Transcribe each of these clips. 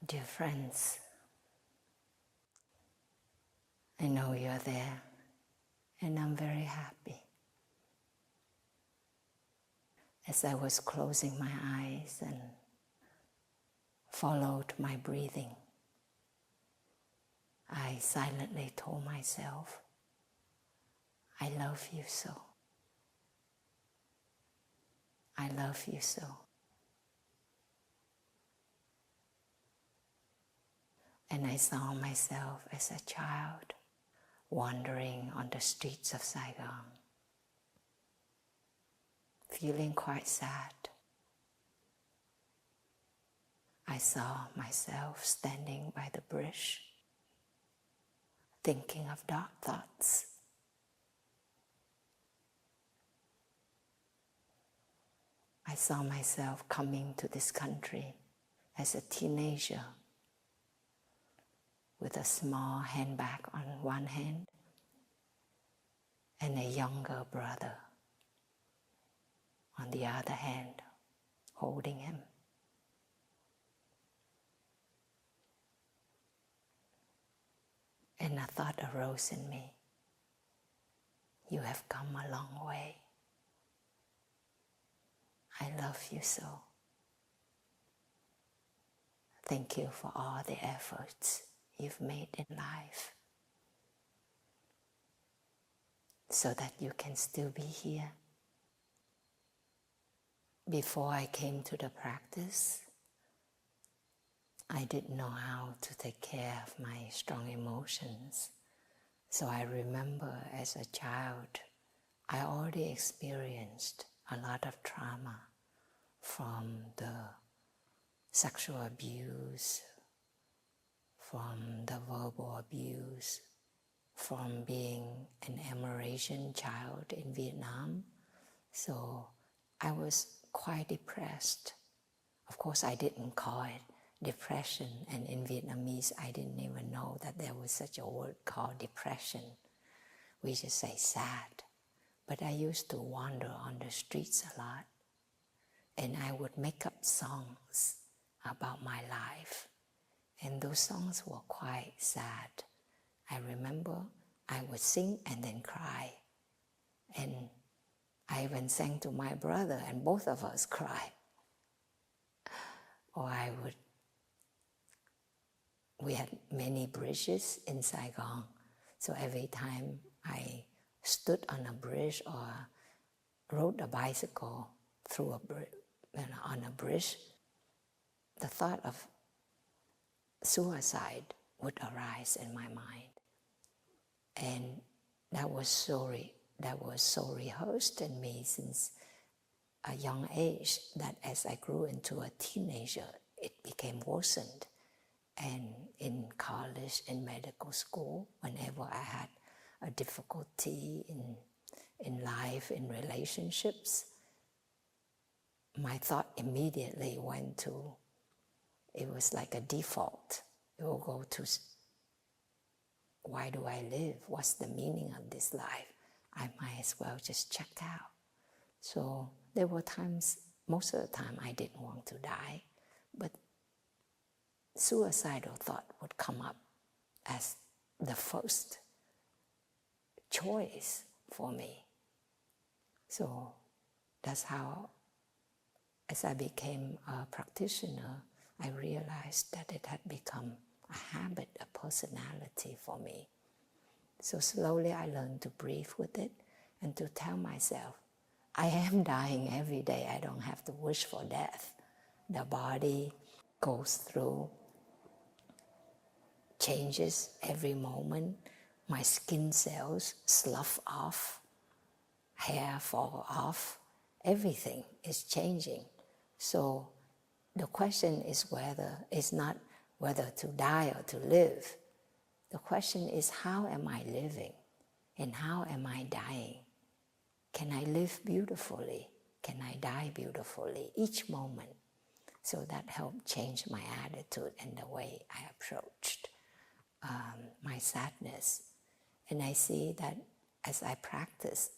Dear friends, I know you're there, and I'm very happy. As I was closing my eyes and followed my breathing, I silently told myself, I love you so. I love you so. And I saw myself as a child wandering on the streets of Saigon, feeling quite sad. I saw myself standing by the bridge, thinking of dark thoughts. I saw myself coming to this country as a teenager with a small handbag on one hand and a younger brother on the other hand, holding him. And a thought arose in me. You have come a long way. I love you so. Thank you for all the efforts you've made in life so that you can still be here. Before I came to the practice, I didn't know how to take care of my strong emotions. So I remember as a child, I already experienced a lot of trauma from the sexual abuse, from the verbal abuse, from being an Amerasian child in Vietnam. So I was quite depressed. Of course, I didn't call it depression, and in Vietnamese, I didn't even know that there was such a word called depression. We just say sad. But I used to wander on the streets a lot, and I would make up songs about my life. And those songs were quite sad. I remember I would sing and then cry. And I even sang to my brother, and both of us cried. Or we had many bridges in Saigon, so every time I stood on a bridge or rode a bicycle through on a bridge, the thought of suicide would arise in my mind. And that was so rehearsed in me since a young age that as I grew into a teenager, it became worsened. And in college, in medical school, whenever I had a difficulty in life, in relationships, my thought immediately went to, it was like a default. It will go to, why do I live? What's the meaning of this life? I might as well just check out. So there were times, most of the time I didn't want to die, but suicidal thought would come up as the first choice for me. So that's how, as I became a practitioner, I realized that it had become a habit, a personality for me. So slowly I learned to breathe with it and to tell myself, I am dying every day. I don't have to wish for death. The body goes through changes every moment. My skin cells slough off, hair fall off, everything is changing. So the question is not whether to die or to live. The question is, how am I living and how am I dying? Can I live beautifully? Can I die beautifully each moment? So that helped change my attitude and the way I approached my sadness. And I see that as I practice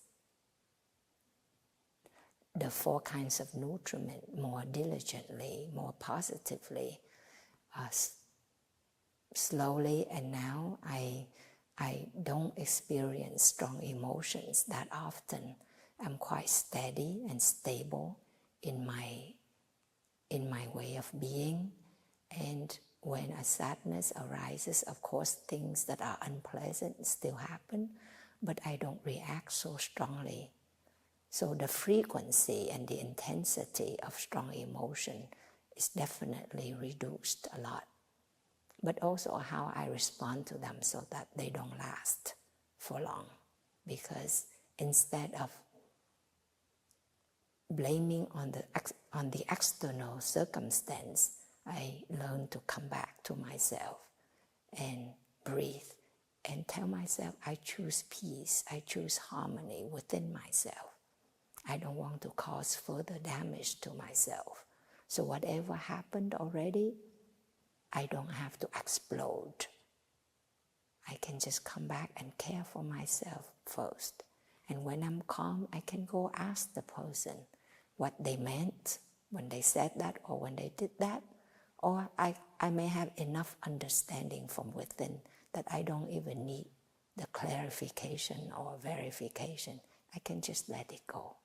the 4 kinds of nutriment more diligently, more positively, slowly, and now I don't experience strong emotions that often. I'm quite steady and stable in my way of being. And when a sadness arises, of course, things that are unpleasant still happen, but I don't react so strongly. So the frequency and the intensity of strong emotion is definitely reduced a lot. But also how I respond to them so that they don't last for long. Because instead of blaming on the external circumstance, I learn to come back to myself and breathe and tell myself I choose peace, I choose harmony within myself. I don't want to cause further damage to myself. So whatever happened already, I don't have to explode. I can just come back and care for myself first. And when I'm calm, I can go ask the person what they meant when they said that or when they did that. Or I may have enough understanding from within that I don't even need the clarification or verification. I can just let it go.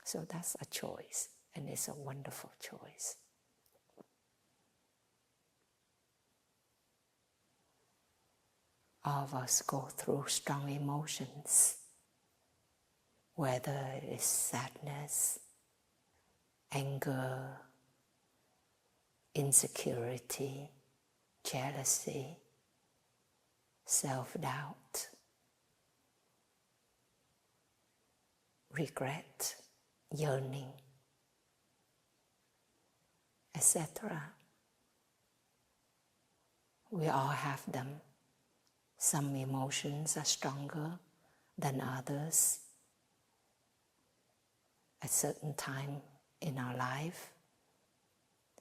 So that's a choice, and it's a wonderful choice. All of us go through strong emotions, whether it's sadness, anger, insecurity, jealousy, self-doubt, regret, yearning, etc. We all have them. Some emotions are stronger than others at certain time in our life.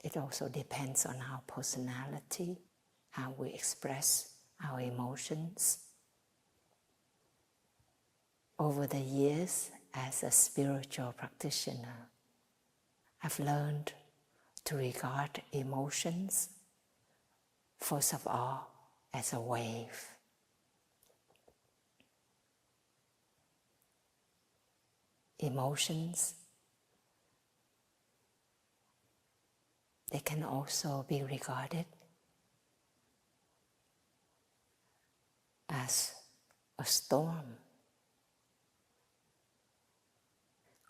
It also depends on our personality, how we express our emotions. Over the years, as a spiritual practitioner, I've learned to regard emotions, first of all, as a wave. Emotions, they can also be regarded as a storm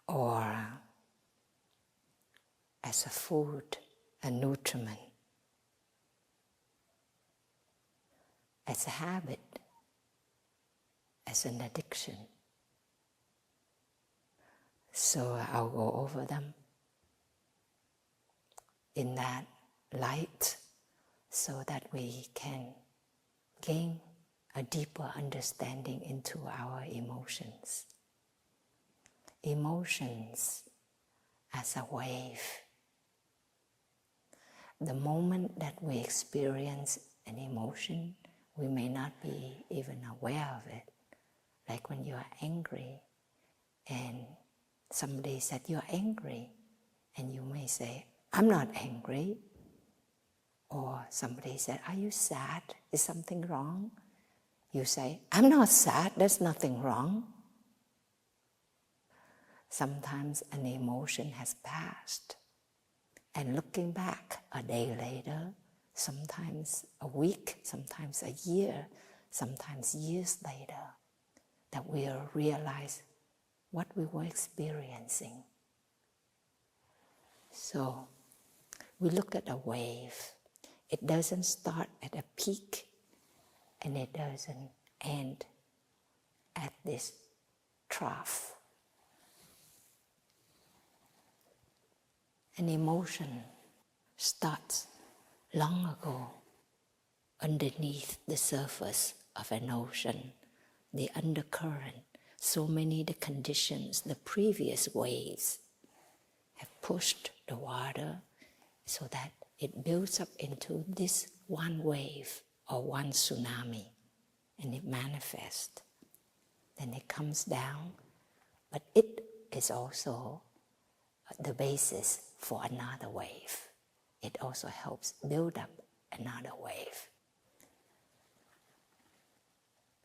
or as a food, a nutriment, as a habit, as an addiction. So I'll go over them in that light so that we can gain a deeper understanding into our emotions. Emotions as a wave. The moment that we experience an emotion, we may not be even aware of it. Like when you are angry and somebody said, "You're angry," and you may say, "I'm not angry." Or somebody said, "Are you sad? Is something wrong?" You say, "I'm not sad, there's nothing wrong." Sometimes an emotion has passed, and looking back a day later, sometimes a week, sometimes a year, sometimes years later, that we'll realize what we were experiencing. So we look at a wave. It doesn't start at a peak and it doesn't end at this trough. An emotion starts long ago underneath the surface of an ocean, the undercurrent. So many the conditions, the previous waves have pushed the water so that it builds up into this one wave or one tsunami, and it manifests. Then it comes down, but it is also the basis for another wave. It also helps build up another wave.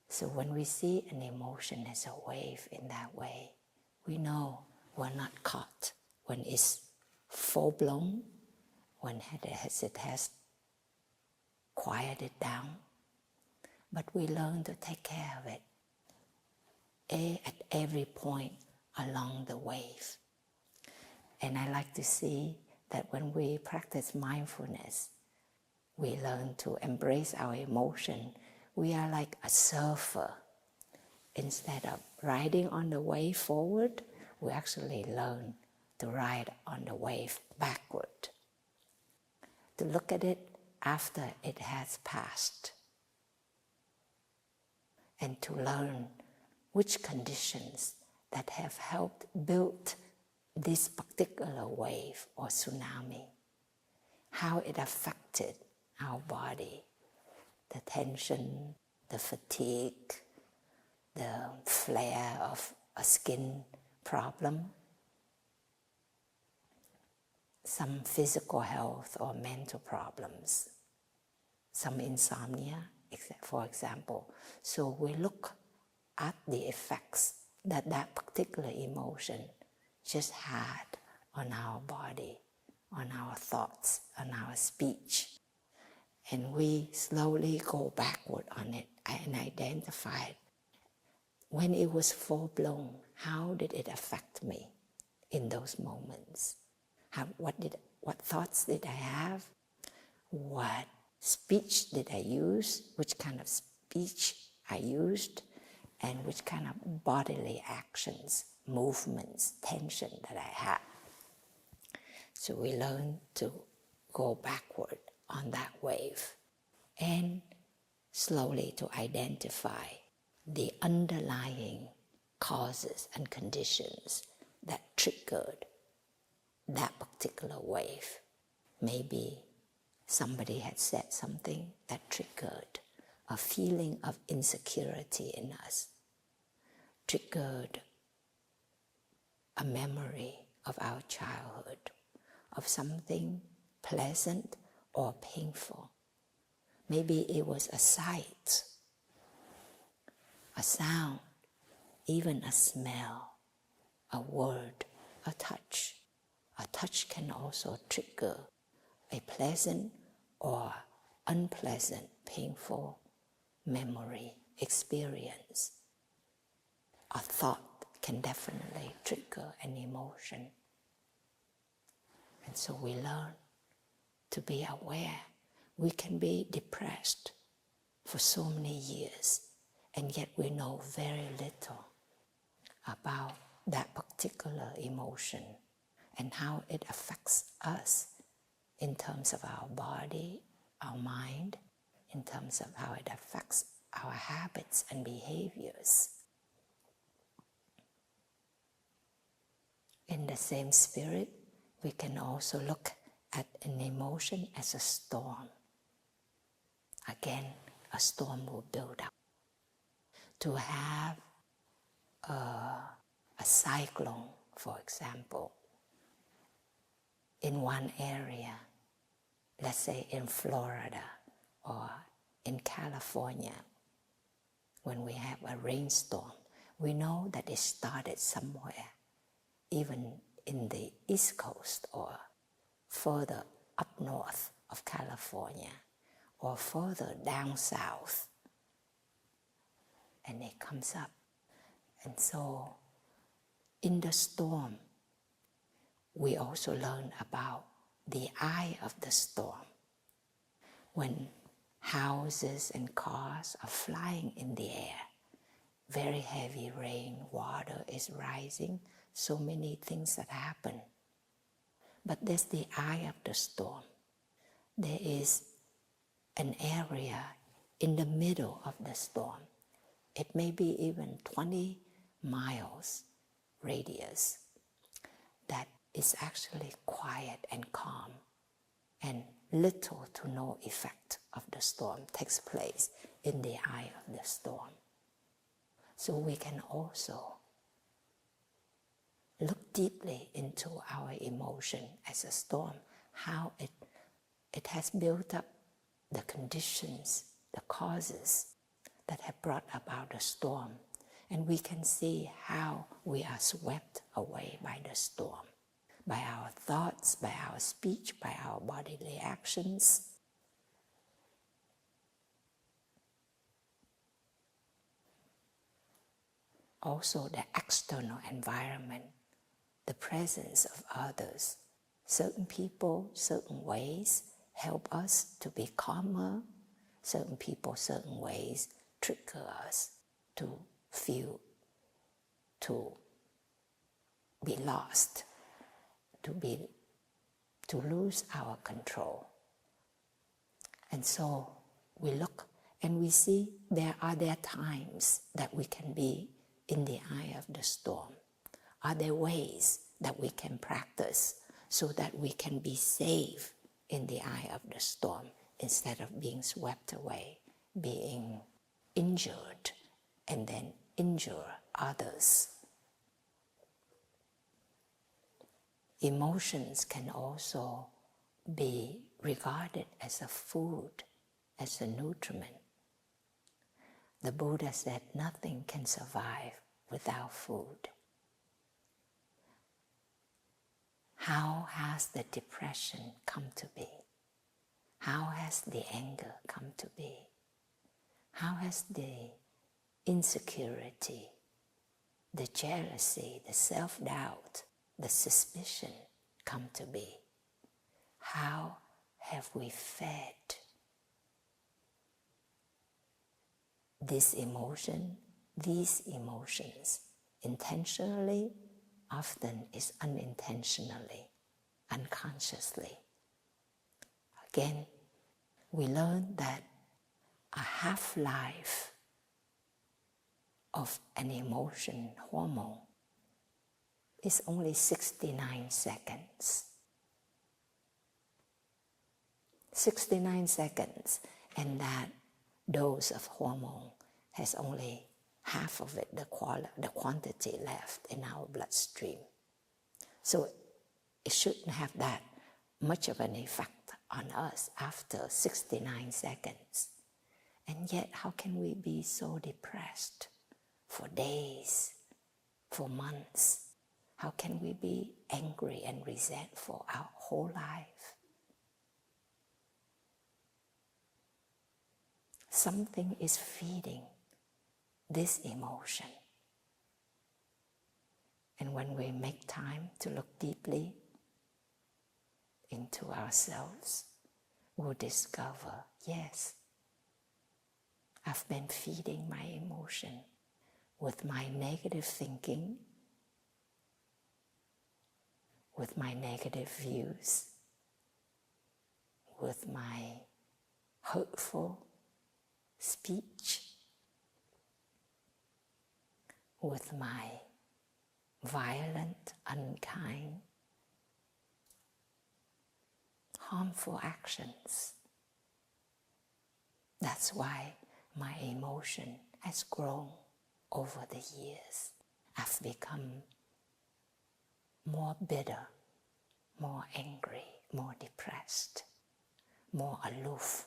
So when we see an emotion as a wave in that way, we know we're not caught when it's full-blown, when it has quieted down, but we learn to take care of it at every point along the wave. And I like to see that when we practice mindfulness, we learn to embrace our emotion. We are like a surfer. Instead of riding on the wave forward, we actually learn to ride on the wave backward. To look at it after it has passed. And to learn which conditions that have helped build this particular wave or tsunami, how it affected our body, the tension, the fatigue, the flare of a skin problem, some physical health or mental problems, some insomnia, for example. So we look at the effects that that particular emotion just had on our body, on our thoughts, on our speech. And we slowly go backward on it and identify when it was full-blown, how did it affect me in those moments? What thoughts did I have? What speech did I use? Which kind of speech I used? And which kind of bodily actions, movements, tension that I had. So we learn to go backward on that wave and slowly to identify the underlying causes and conditions that triggered that particular wave. Maybe somebody had said something that triggered a feeling of insecurity in us, triggered a memory of our childhood, of something pleasant or painful. Maybe it was a sight, a sound, even a smell, a word, a touch. A touch can also trigger a pleasant or unpleasant, painful memory, experience. A thought can definitely trigger an emotion. And so we learn to be aware. We can be depressed for so many years, and yet we know very little about that particular emotion and how it affects us in terms of our body, our mind, in terms of how it affects our habits and behaviors. In the same spirit, we can also look at an emotion as a storm. Again, a storm will build up. To have a cyclone, for example, in one area, let's say in Florida or in California, when we have a rainstorm, we know that it started somewhere, even in the East Coast or further up north of California or further down south, and it comes up. And so in the storm, we also learn about the eye of the storm. When houses and cars are flying in the air, very heavy rain, water is rising, so many things that happen. But there's the eye of the storm. There is an area in the middle of the storm. It may be even 20 miles radius that is actually quiet and calm, and little to no effect of the storm takes place in the eye of the storm. So we can also look deeply into our emotion as a storm, how it has built up the conditions, the causes that have brought about the storm. And we can see how we are swept away by the storm, by our thoughts, by our speech, by our bodily actions. Also the external environment, the presence of others. Certain people, certain ways help us to be calmer. Certain people, certain ways trigger us to feel, to be lost, to lose our control. And so we look and we see there are times that we can be in the eye of the storm. Are there ways that we can practice so that we can be safe in the eye of the storm instead of being swept away, being injured, and then injure others? Emotions can also be regarded as a food, as a nutriment. The Buddha said nothing can survive without food. How has the depression come to be? How has the anger come to be? How has the insecurity, the jealousy, the self-doubt, the suspicion come to be? How have we fed these emotions, intentionally, often is unintentionally, unconsciously? Again, we learn that a half-life of an emotion hormone is only 69 seconds. 69 seconds, and that dose of hormone has only half of it, the quantity left in our bloodstream. So it shouldn't have that much of an effect on us after 69 seconds. And yet, how can we be so depressed for days, for months? How can we be angry and resentful our whole life? Something is feeding this emotion. And when we make time to look deeply into ourselves, we'll discover, yes, I've been feeding my emotion with my negative thinking, with my negative views, with my hurtful speech, with my violent, unkind, harmful actions. That's why my emotion has grown over the years. I've become more bitter, more angry, more depressed, more aloof,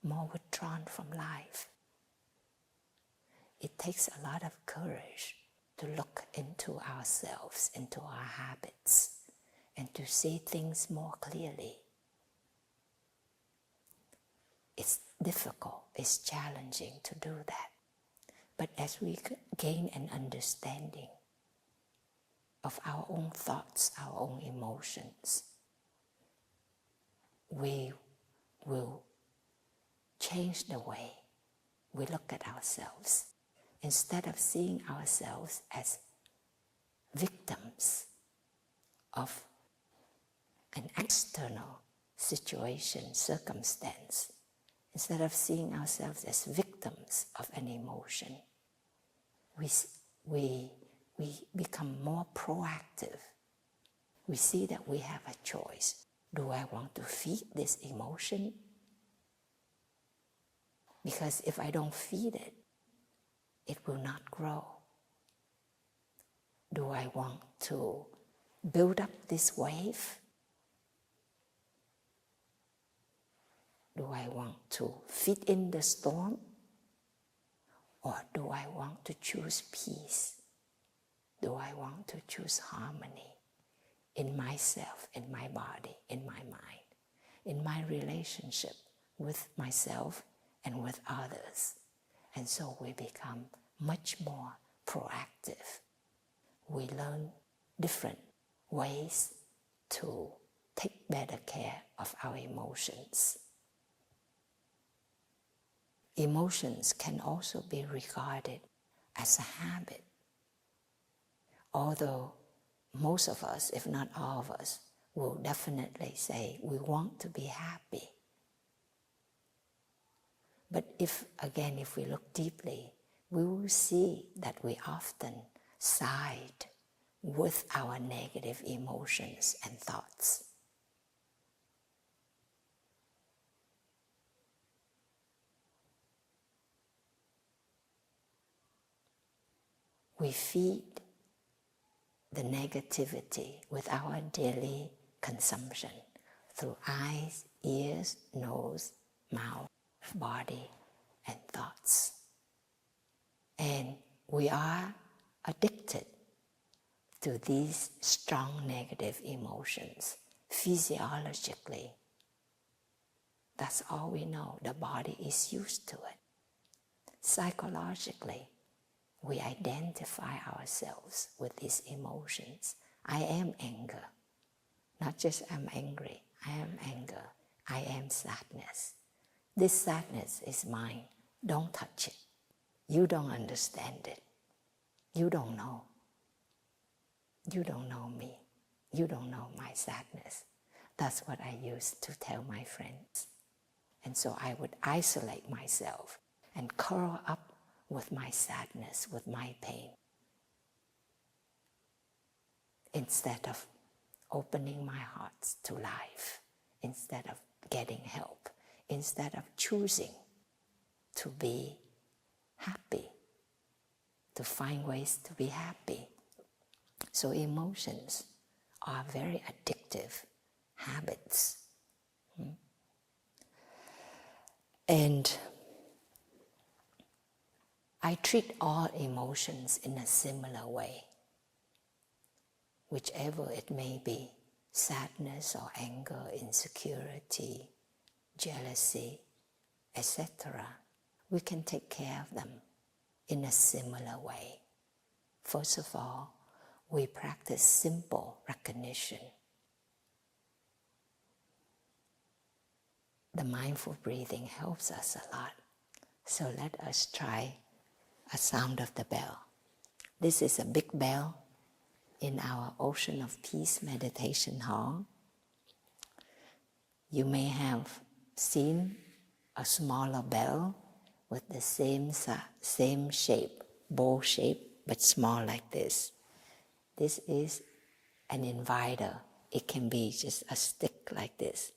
more withdrawn from life. It takes a lot of courage to look into ourselves, into our habits, and to see things more clearly. It's difficult, it's challenging to do that. But as we gain an understanding of our own thoughts, our own emotions, we will change the way we look at ourselves. Instead of seeing ourselves as victims of an external situation, circumstance, instead of seeing ourselves as victims of an emotion, we become more proactive. We see that we have a choice. Do I want to feed this emotion? Because if I don't feed it, it will not grow. Do I want to build up this wave? Do I want to fit in the storm? Or do I want to choose peace? Do I want to choose harmony in myself, in my body, in my mind, in my relationship with myself and with others? And so we become much more proactive. We learn different ways to take better care of our emotions. Emotions can also be regarded as a habit. Although most of us, if not all of us, will definitely say we want to be happy. But if we look deeply, we will see that we often side with our negative emotions and thoughts. We feed the negativity with our daily consumption through eyes, ears, nose, mouth, body, and thoughts. And we are addicted to these strong negative emotions physiologically. That's all we know. The body is used to it. Psychologically, we identify ourselves with these emotions. I am anger. Not just I'm angry. I am anger. I am sadness. This sadness is mine. Don't touch it. You don't understand it. You don't know. You don't know me. You don't know my sadness. That's what I used to tell my friends. And so I would isolate myself and curl up with my sadness, with my pain, instead of opening my heart to life, instead of getting help, instead of choosing to be happy, to find ways to be happy. So emotions are very addictive habits. And I treat all emotions in a similar way, whichever it may be, sadness or anger, insecurity, jealousy, etc. We can take care of them in a similar way. First of all, we practice simple recognition. The mindful breathing helps us a lot. So let us try a sound of the bell. This is a big bell in our Ocean of Peace meditation hall. You may have seen a smaller bell with the same shape, bowl shape, but small like this. This is an inviter. It can be just a stick like this.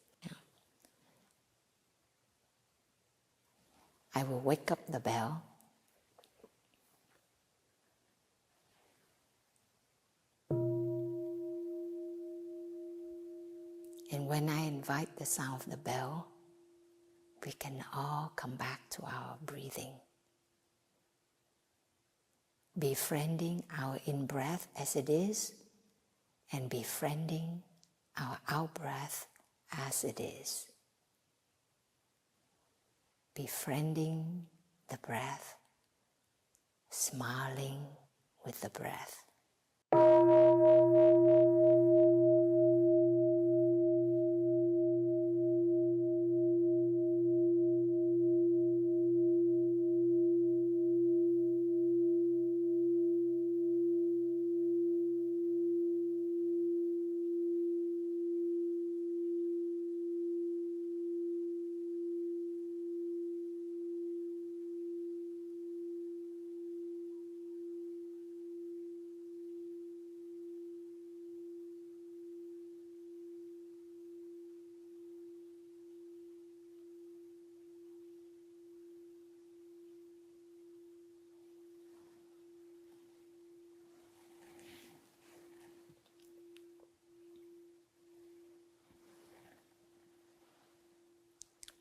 I will wake up the bell. And when I invite the sound of the bell, we can all come back to our breathing. Befriending our in-breath as it is, and befriending our out-breath as it is. Befriending the breath, smiling with the breath.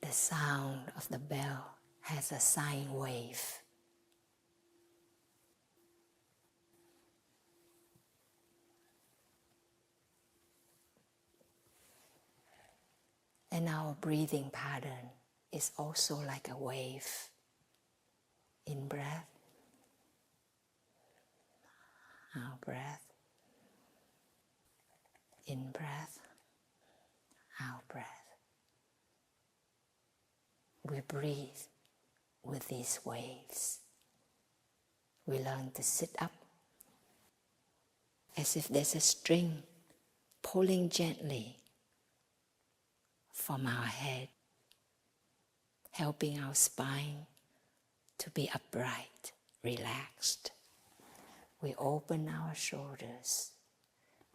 the sound of the bell has a sine wave. And our breathing pattern is also like a wave. In breath, out breath, in breath, out breath. We breathe with these waves. We learn to sit up as if there's a string pulling gently from our head, helping our spine to be upright, relaxed. We open our shoulders.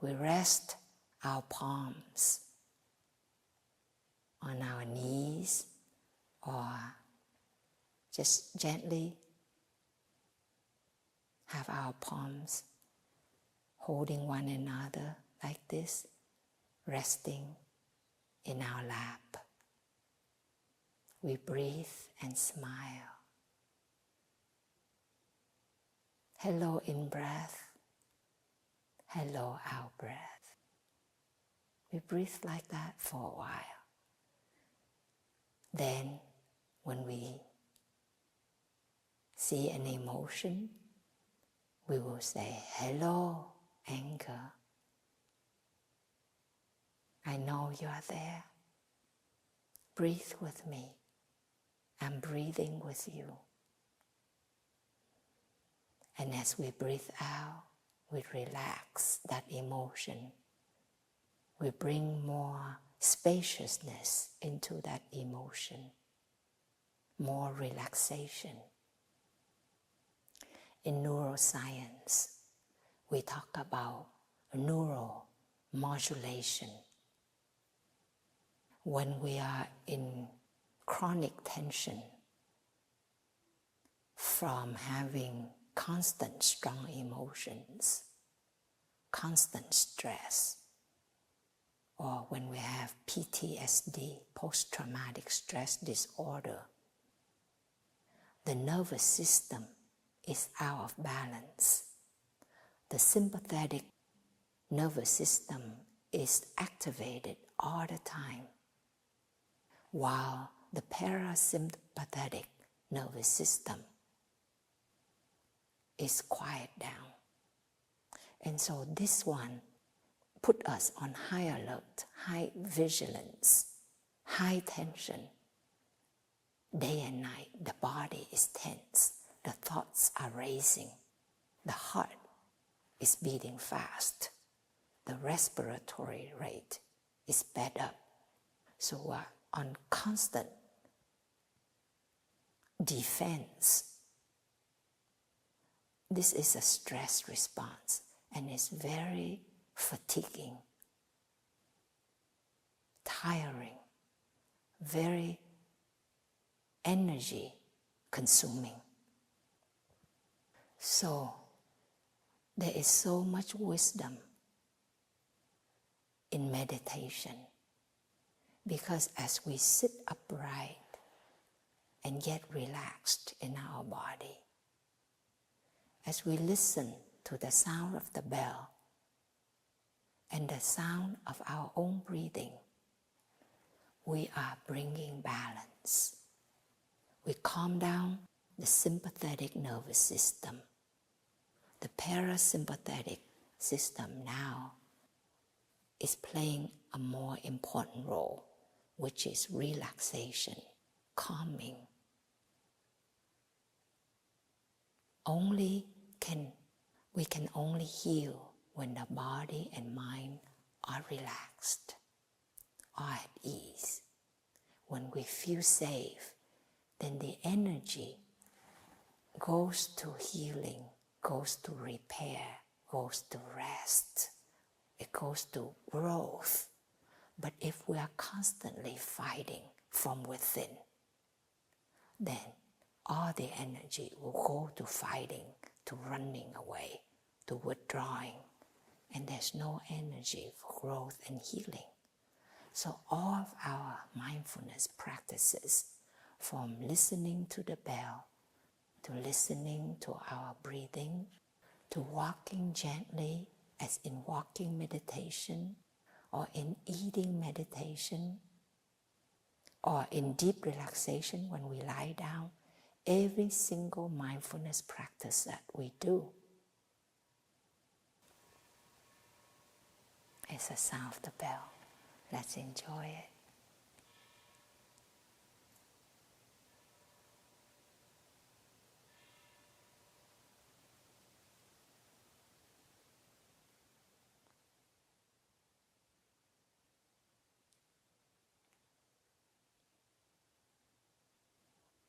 We rest our palms on our knees or just gently have our palms holding one another like this, resting in our lap. We breathe and smile. Hello in breath, hello out breath. We breathe like that for a while. Then, when we see an emotion, we will say, hello, anger. I know you are there. Breathe with me. I'm breathing with you. And as we breathe out, we relax that emotion. We bring more spaciousness into that emotion, more relaxation. In neuroscience, we talk about neuromodulation. When we are in chronic tension from having constant strong emotions, constant stress, or when we have PTSD, post-traumatic stress disorder, the nervous system is out of balance. The sympathetic nervous system is activated all the time, while the parasympathetic nervous system is quiet down. And so this one put us on high alert, high vigilance, high tension. Day and night, the body is tense, the thoughts are racing, the heart is beating fast, the respiratory rate is sped up. So we're on constant defense. This is a stress response, and it's very fatiguing, tiring, very energy consuming. So there is so much wisdom in meditation, because as we sit upright and get relaxed in our body, as we listen to the sound of the bell and the sound of our own breathing, we are bringing balance. We calm down the sympathetic nervous system. The parasympathetic system now is playing a more important role, which is relaxation, calming. We can only heal when the body and mind are relaxed, are at ease. When we feel safe, then the energy goes to healing, goes to repair, goes to rest. It goes to growth. But if we are constantly fighting from within, then all the energy will go to fighting, to running away, to withdrawing, and there's no energy for growth and healing. So all of our mindfulness practices, from listening to the bell, to listening to our breathing, to walking gently as in walking meditation, or in eating meditation, or in deep relaxation when we lie down, every single mindfulness practice that we do is the sound of the bell. Let's enjoy it.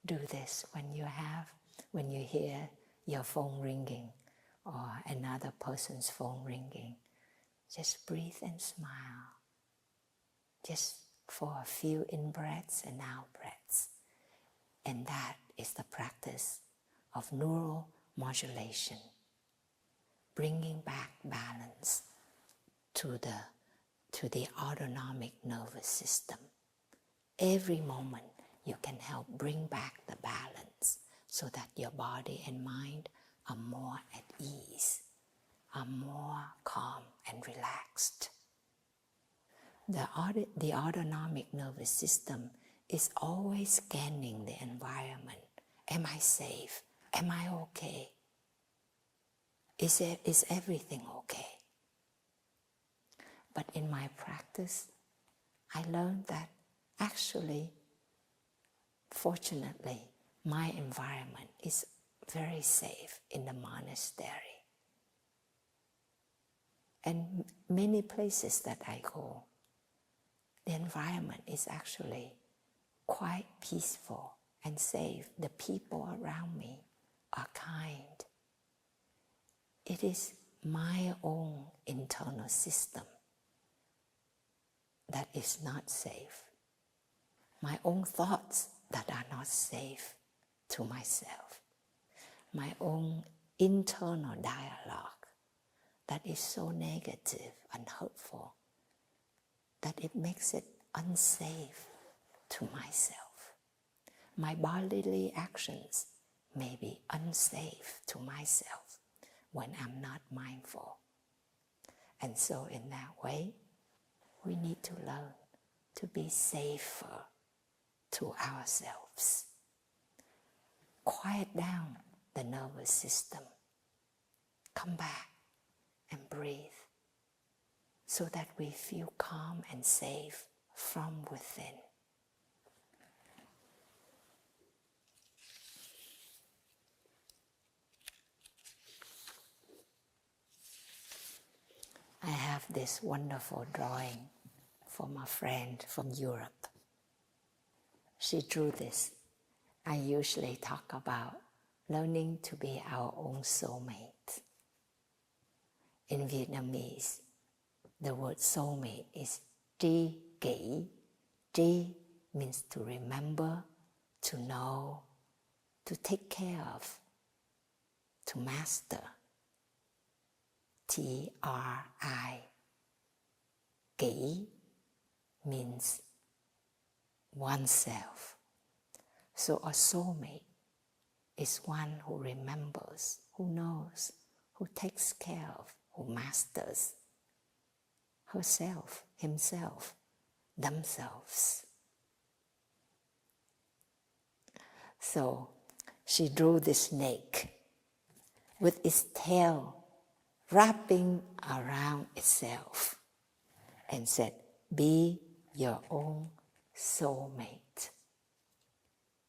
Do this when you hear your phone ringing or another person's phone ringing. Just breathe and smile. Just for a few in-breaths and out-breaths. And that is the practice of neural modulation, bringing back balance to the autonomic nervous system. Every moment you can help bring back the balance so that your body and mind are more at ease, are more calm and relaxed. The autonomic nervous system is always scanning the environment. Am I safe? Am I okay? Is everything okay? But in my practice, I learned that actually, fortunately, my environment is very safe in the monastery. And many places that I go, the environment is actually quite peaceful and safe. The people around me are kind. It is my own internal system that is not safe. My own thoughts that are not safe to myself. My own internal dialogue that is so negative and hurtful that it makes it unsafe to myself. My bodily actions may be unsafe to myself when I'm not mindful. And so in that way, we need to learn to be safer to ourselves. Quiet down the nervous system. Come back and breathe so that we feel calm and safe from within. I have this wonderful drawing from a friend from Europe. She drew this. I usually talk about learning to be our own soulmate. In Vietnamese, the word soulmate is tri kỷ. Tri means to remember, to know, to take care of, to master. T-R-I. Kỷ means oneself. So a soulmate is one who remembers, who knows, who takes care of, who masters herself, himself, themselves. So she drew this snake with its tail wrapping around itself and said, "Be your own soulmate."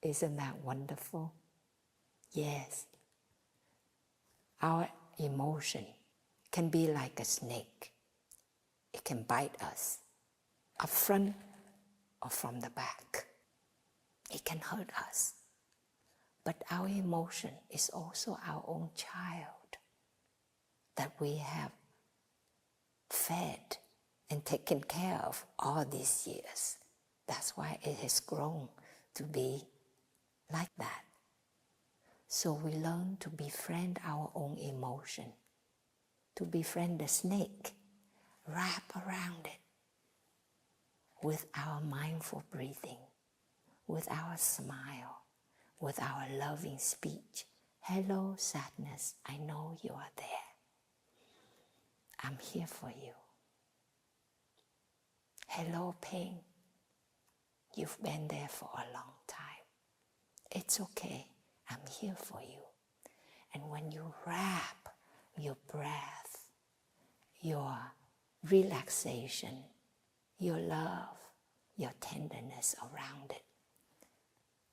Isn't that wonderful? Yes. Our emotion can be like a snake. It can bite us up front or from the back. It can hurt us. But our emotion is also our own child that we have fed and taken care of all these years. That's why it has grown to be like that. So we learn to befriend our own emotion, to befriend the snake, wrap around it with our mindful breathing, with our smile, with our loving speech. Hello, sadness, I know you are there. I'm here for you. Hello, pain. You've been there for a long time. It's okay, I'm here for you. And when you wrap your breath, your relaxation, your love, your tenderness around it,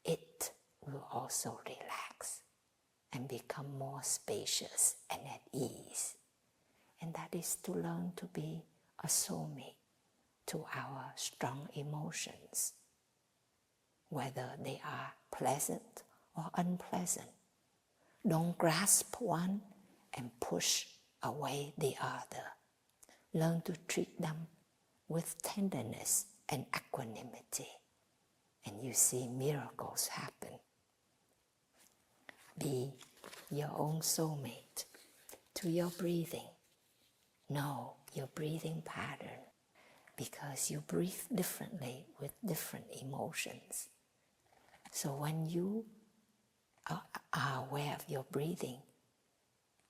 it will also relax and become more spacious and at ease. And that is to learn to be a soulmate to our strong emotions, whether they are pleasant or unpleasant. Don't grasp one and push away the other. Learn to treat them with tenderness and equanimity, and you see miracles happen. Be your own soulmate to your breathing. Know your breathing pattern, because you breathe differently with different emotions. So when you are aware of your breathing,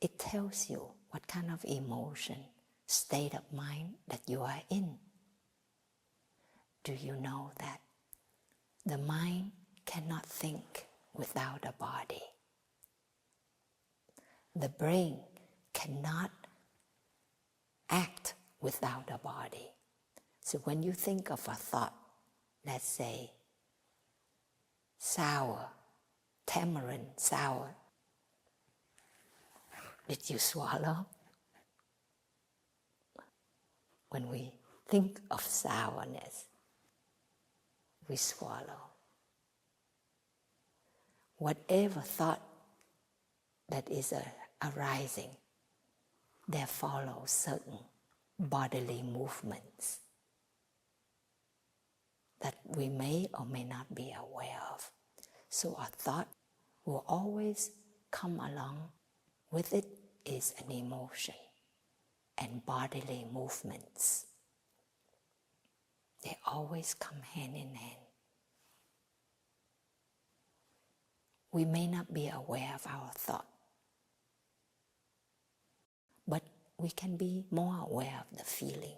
it tells you what kind of emotion, state of mind that you are in. Do you know that the mind cannot think without a body? The brain cannot act without a body. So when you think of a thought, let's say sour, tamarind sour, did you swallow? When we think of sourness, we swallow. Whatever thought that is arising, there follows certain bodily movements that we may or may not be aware of. So a thought will always come along. With it is an emotion and bodily movements. They always come hand in hand. We may not be aware of our thought, but we can be more aware of the feeling.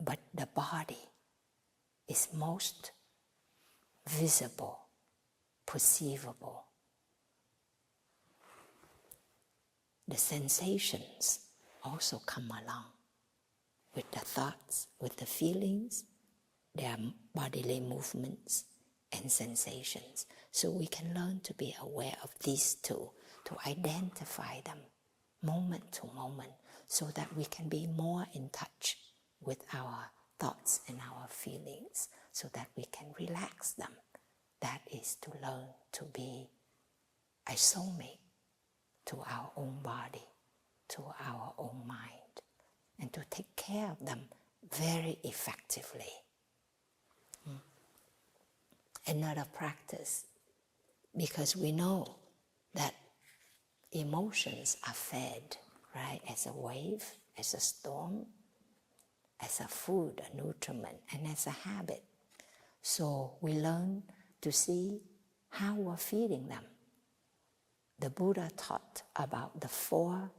But the body is most visible, perceivable. The sensations also come along with the thoughts, with the feelings. There are bodily movements and sensations. So we can learn to be aware of these two, to identify them moment to moment, so that we can be more in touch with our thoughts and our feelings, so that we can relax them. That is to learn to be a soulmate to our own body, to our own mind, and to take care of them very effectively. Another practice, because we know that emotions are fed, right, as a wave, as a storm, as a food, a nutriment, and as a habit. So we learn to see how we're feeding them. The Buddha taught about the 4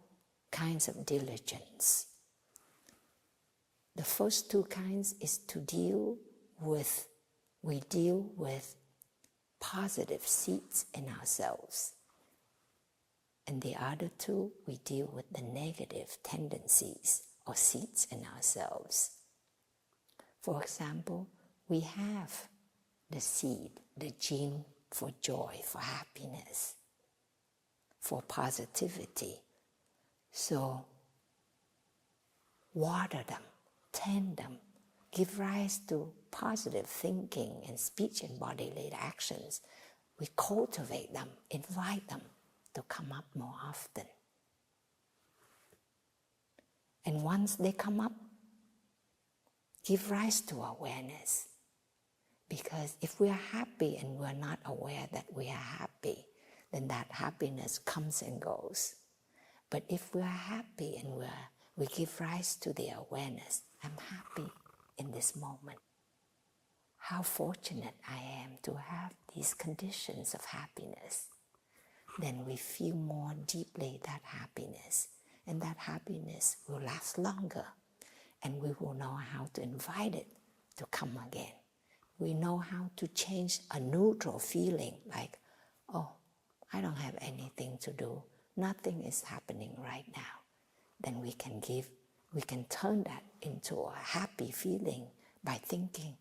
kinds of diligence. The first 2 kinds is to deal with positive seeds in ourselves. And the other 2, we deal with the negative tendencies or seeds in ourselves. For example, we have the seed, the gene for joy, for happiness, for positivity. So water them, tend them, give rise to positive thinking and speech and bodily actions. We cultivate them, invite them to come up more often. And once they come up, give rise to awareness. Because if we are happy and we are not aware that we are happy, then that happiness comes and goes. But if we are happy and we give rise to the awareness, I'm happy in this moment. How fortunate I am to have these conditions of happiness. Then we feel more deeply that happiness, and that happiness will last longer, and we will know how to invite it to come again. We know how to change a neutral feeling like, oh, I don't have anything to do, nothing is happening right now. Then we can turn that into a happy feeling by thinking,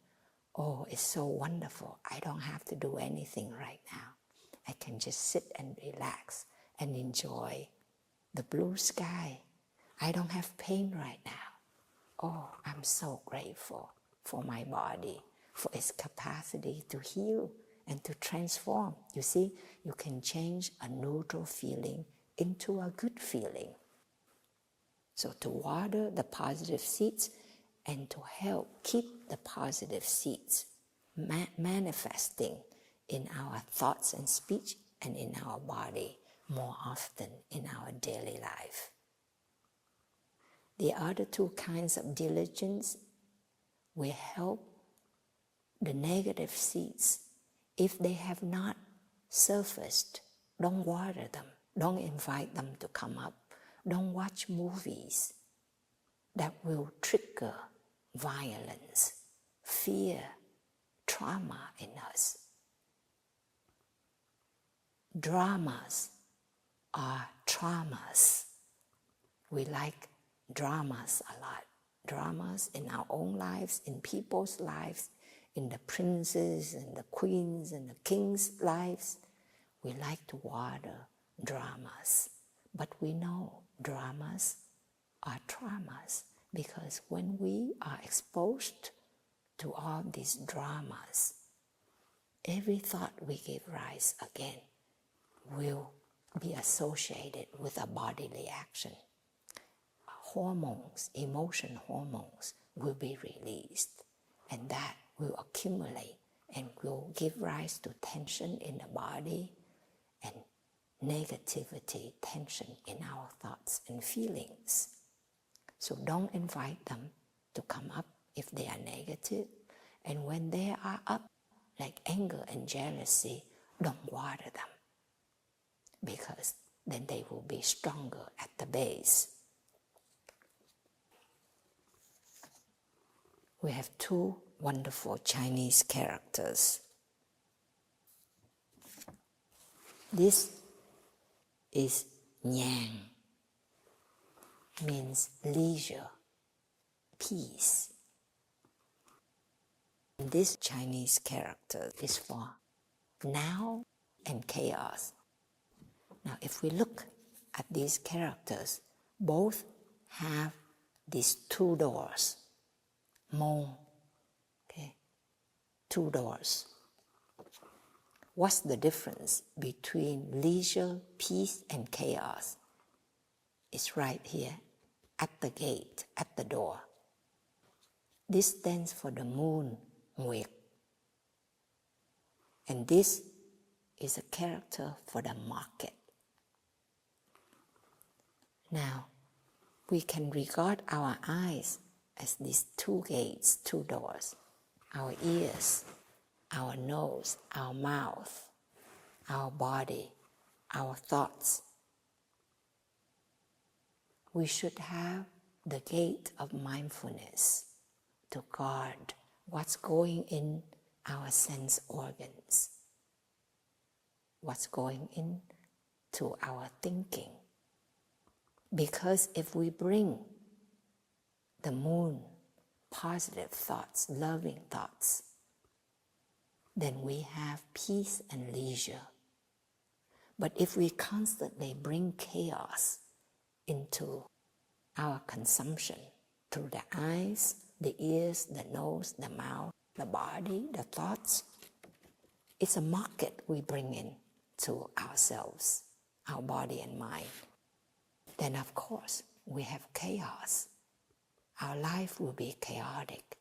oh, it's so wonderful, I don't have to do anything right now. I can just sit and relax and enjoy the blue sky. I don't have pain right now. Oh, I'm so grateful for my body, for its capacity to heal and to transform. You see, you can change a neutral feeling into a good feeling. So to water the positive seeds and to help keep the positive seeds manifesting in our thoughts and speech and in our body more often in our daily life. The other two kinds of diligence will help the negative seeds. If they have not surfaced, don't water them, don't invite them to come up, don't watch movies that will trigger violence, fear, trauma in us. Dramas are traumas. We like dramas a lot. Dramas in our own lives, in people's lives, in the princes and the queens and the kings' lives. We like to water dramas. But we know dramas are traumas because when we are exposed to all these dramas, every thought we give rise again will be associated with a bodily action. Hormones, emotion hormones will be released, and that will accumulate and will give rise to tension in the body and negativity, tension in our thoughts and feelings. So don't invite them to come up if they are negative, and when they are up, like anger and jealousy, don't water them, because then they will be stronger at the base. We have two wonderful Chinese characters. This is Yang, means leisure, peace. This Chinese character is for now and chaos. Now, if we look at these characters, both have these two doors. Mong, okay, two doors. What's the difference between leisure, peace, and chaos? It's right here, at the gate, at the door. This stands for the moon, Nguyệt. And this is a character for the market. Now, we can regard our eyes as these two gates, two doors. Our ears, our nose, our mouth, our body, our thoughts. We should have the gate of mindfulness to guard what's going in our sense organs, what's going into our thinking. Because if we bring the moon, positive thoughts, loving thoughts, then we have peace and leisure. But if we constantly bring chaos into our consumption through the eyes, the ears, the nose, the mouth, the body, the thoughts, it's a market we bring in to ourselves, our body and mind. Then of course we have chaos. Our life will be chaotic.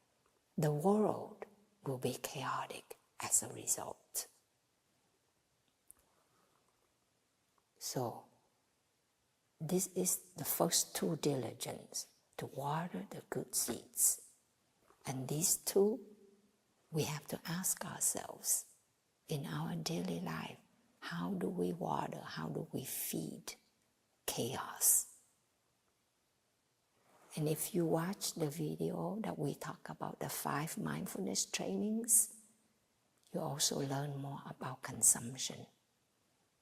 The world will be chaotic as a result. So, this is the first two diligence. to water the good seeds. And these two, we have to ask ourselves in our daily life, how do we water, how do we feed chaos? And if you watch the video that we talk about the 5 mindfulness trainings, you also learn more about consumption.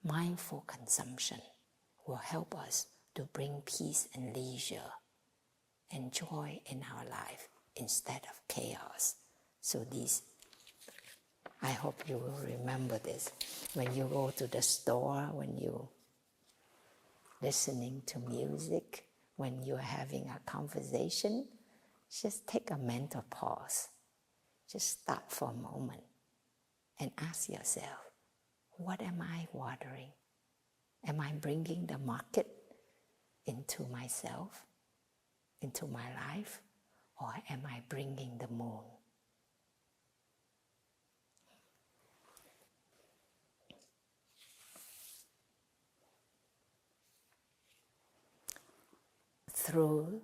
Mindful consumption will help us to bring peace and leisure and joy in our life instead of chaos. So I hope you will remember this. When you go to the store, when you're listening to music, when you're having a conversation, just take a mental pause. Just stop for a moment and ask yourself, what am I watering? Am I bringing the market into myself, into my life, or am I bringing the moon? Through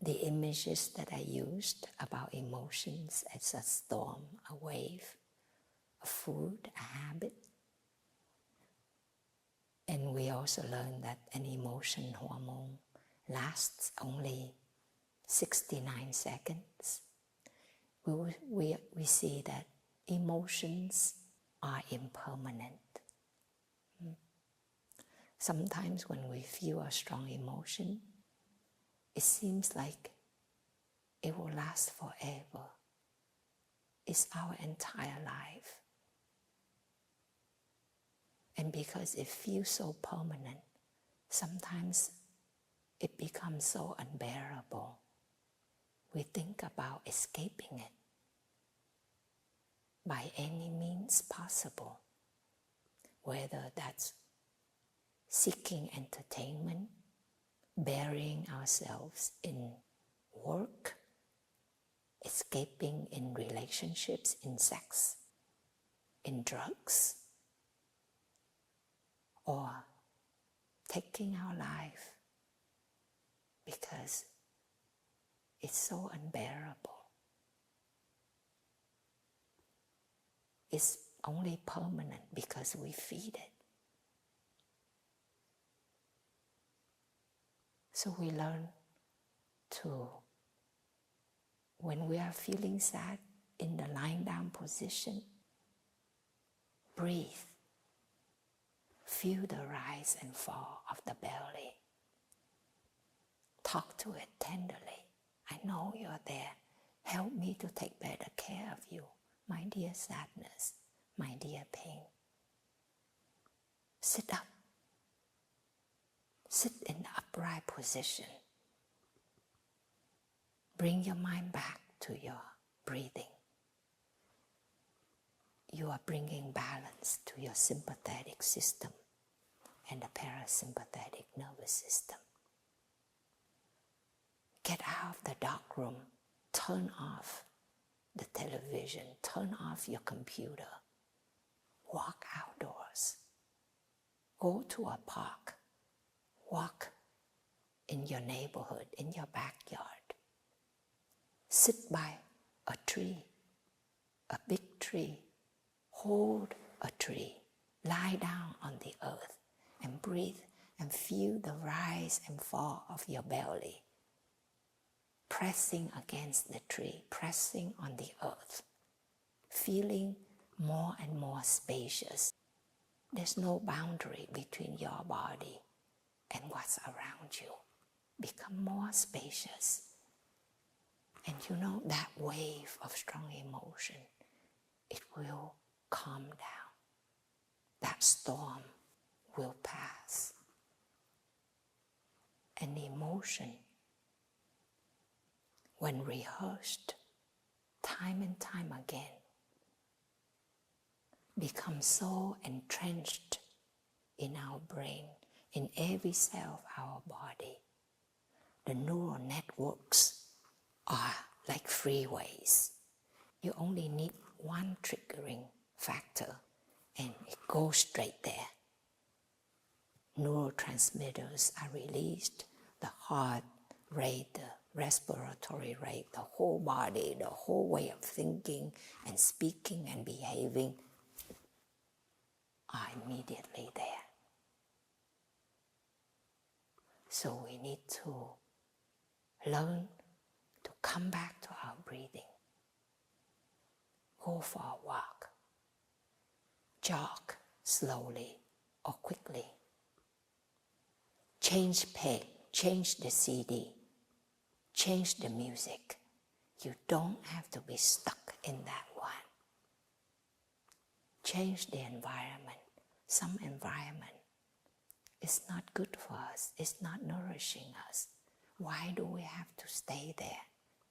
the images that I used about emotions as a storm, a wave, a food, a habit, and we also learned that an emotion hormone lasts only 69 seconds. We see that emotions are impermanent. Sometimes when we feel a strong emotion, it seems like it will last forever. It's our entire life. And because it feels so permanent, sometimes it becomes so unbearable. We think about escaping it by any means possible, whether that's seeking entertainment, burying ourselves in work, escaping in relationships, in sex, in drugs, or taking our life because it's so unbearable. It's only permanent because we feed it. So we learn to, when we are feeling sad in the lying down position, breathe. Feel the rise and fall of the belly. Talk to it tenderly. I know you're there. Help me to take better care of you, my dear sadness, my dear pain. Sit up. Sit in the upright position. Bring your mind back to your breathing. You are bringing balance to your sympathetic system and the parasympathetic nervous system. Get out of the dark room. Turn off the television. Turn off your computer. Walk outdoors. Go to a park. Walk in your neighborhood, in your backyard. Sit by a tree, a big tree. Hold a tree. Lie down on the earth and breathe and feel the rise and fall of your belly. Pressing against the tree, pressing on the earth. Feeling more and more spacious. There's no boundary between your body and what's around you. Become more spacious. And you know that wave of strong emotion, it will calm down. That storm will pass. And emotion, when rehearsed time and time again, becomes so entrenched in our brain, in every cell of our body. The neural networks are like freeways. You only need one triggering factor and it goes straight there. Neurotransmitters are released, the heart rate, the respiratory rate, the whole body, the whole way of thinking and speaking and behaving are immediately there. So we need to learn to come back to our breathing. Go for a walk. Jog slowly or quickly. Change page, change the CD, change the music. You don't have to be stuck in that one. Change the environment. Some environment is not good for us. It's not nourishing us. Why do we have to stay there?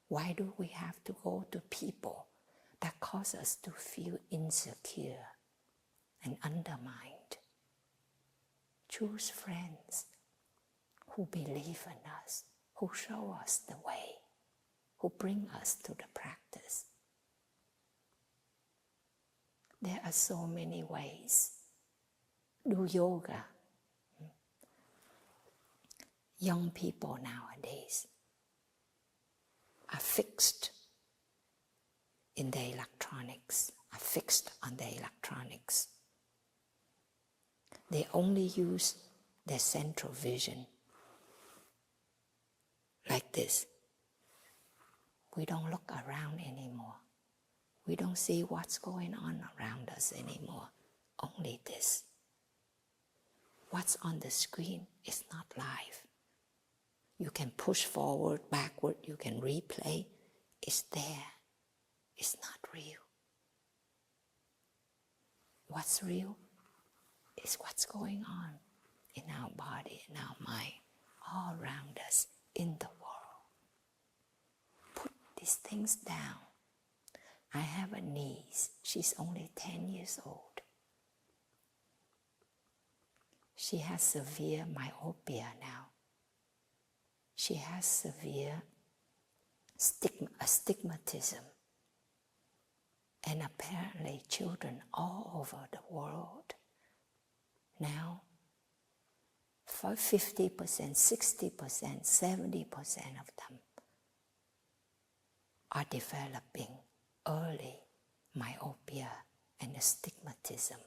Why do we have to go to people that cause us to feel insecure and undermined? Choose friends who believe in us, who show us the way, who bring us to the practice. There are so many ways. Do yoga. Young people nowadays are fixed in their electronics, are fixed on their electronics. They only use their central vision like this. We don't look around anymore. We don't see what's going on around us anymore. Only this. What's on the screen is not live. You can push forward, backward, you can replay. It's there. It's not real. What's real is what's going on in our body, in our mind, all around us, in the world. Put these things down. I have a niece. She's only 10 years old. She has severe myopia now. She has severe astigmatism. And apparently children all over the world now, for 50%, 60%, 70% of them are developing early myopia and astigmatism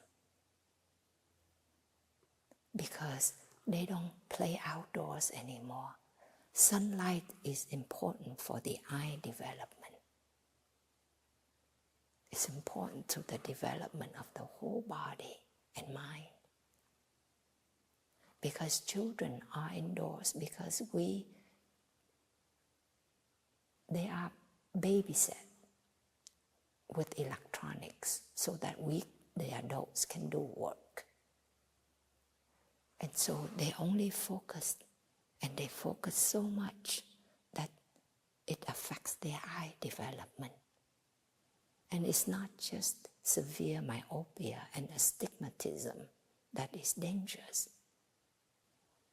because they don't play outdoors anymore. Sunlight is important for the eye development. It's important to the development of the whole body and mind. Because children are indoors, because they are babysat with electronics so that we, the adults, can do work. And so they only focus, and they focus so much that it affects their eye development. And it's not just severe myopia and astigmatism that is dangerous.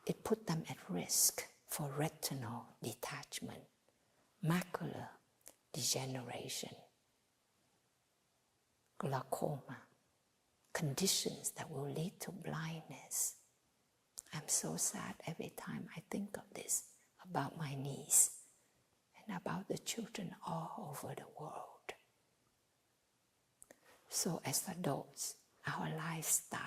It puts them at risk for retinal detachment, macular degeneration, glaucoma, conditions that will lead to blindness. I'm so sad every time I think of this, about my niece and about the children all over the world. So as adults, our lifestyle,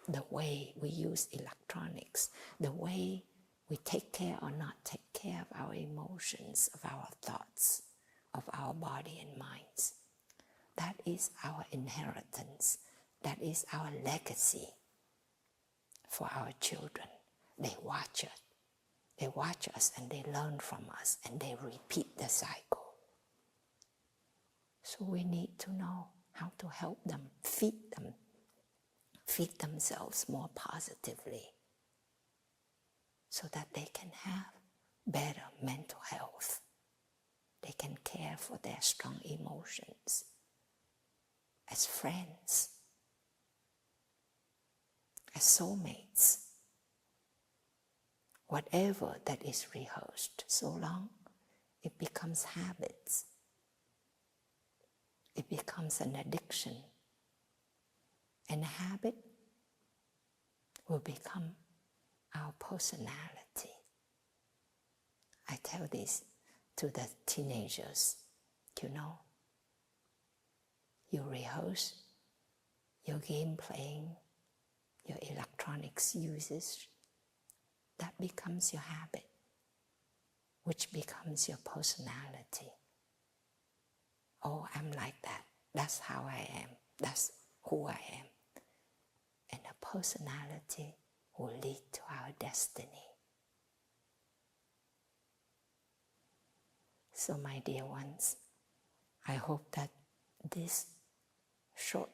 the way we use electronics, the way we take care or not take care of our emotions, of our thoughts, of our body and minds, that is our inheritance. That is our legacy for our children. They watch us. They watch us and they learn from us and they repeat the cycle. So we need to know how to help them, feed themselves more positively so that they can have better mental health. They can care for their strong emotions as friends, as soulmates. Whatever that is rehearsed so long, it becomes habits. It becomes an addiction. And a habit will become our personality. I tell this to the teenagers, you know. You rehearse your game playing, your electronics usage. That becomes your habit, which becomes your personality. Oh, I'm like that. That's how I am. That's who I am. And a personality will lead to our destiny. So my dear ones, I hope that this short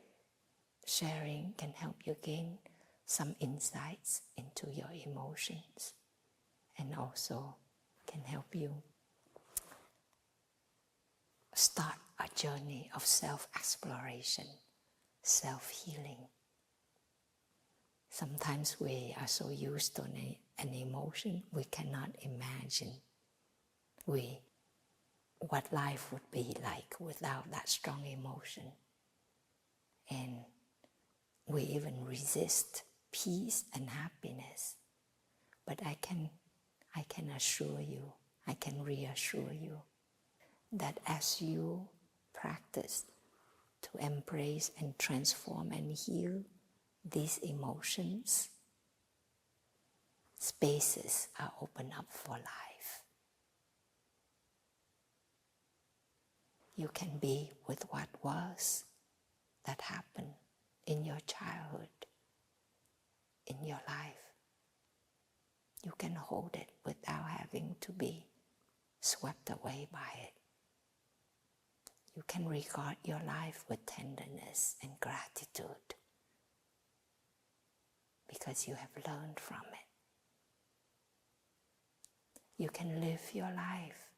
sharing can help you gain some insights into your emotions and also can help you start a journey of self-exploration, self-healing. Sometimes we are so used to an emotion we cannot imagine what life would be like without that strong emotion. And we even resist peace and happiness. But I can assure you, I can reassure you that as you practice to embrace and transform and heal these emotions, spaces are open up for life. You can be with what was, that happened in your childhood, in your life. You can hold it without having to be swept away by it. You can regard your life with tenderness and gratitude because you have learned from it. You can live your life.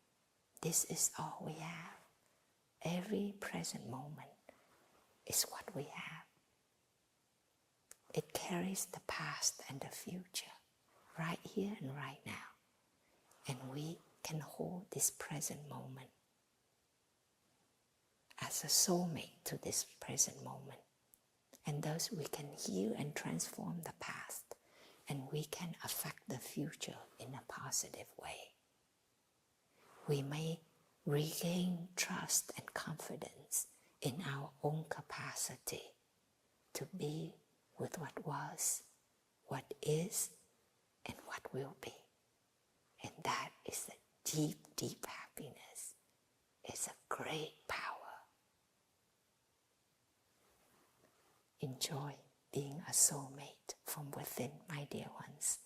This is all we have. Every present moment is what we have. It carries the past and the future right here and right now. And we can hold this present moment as a soulmate to this present moment. And thus we can heal and transform the past, and we can affect the future in a positive way. We may regain trust and confidence in our own capacity to be with what was, what is, and what will be. And that is a deep, deep happiness. It's a great power. Enjoy being a soulmate from within, my dear ones.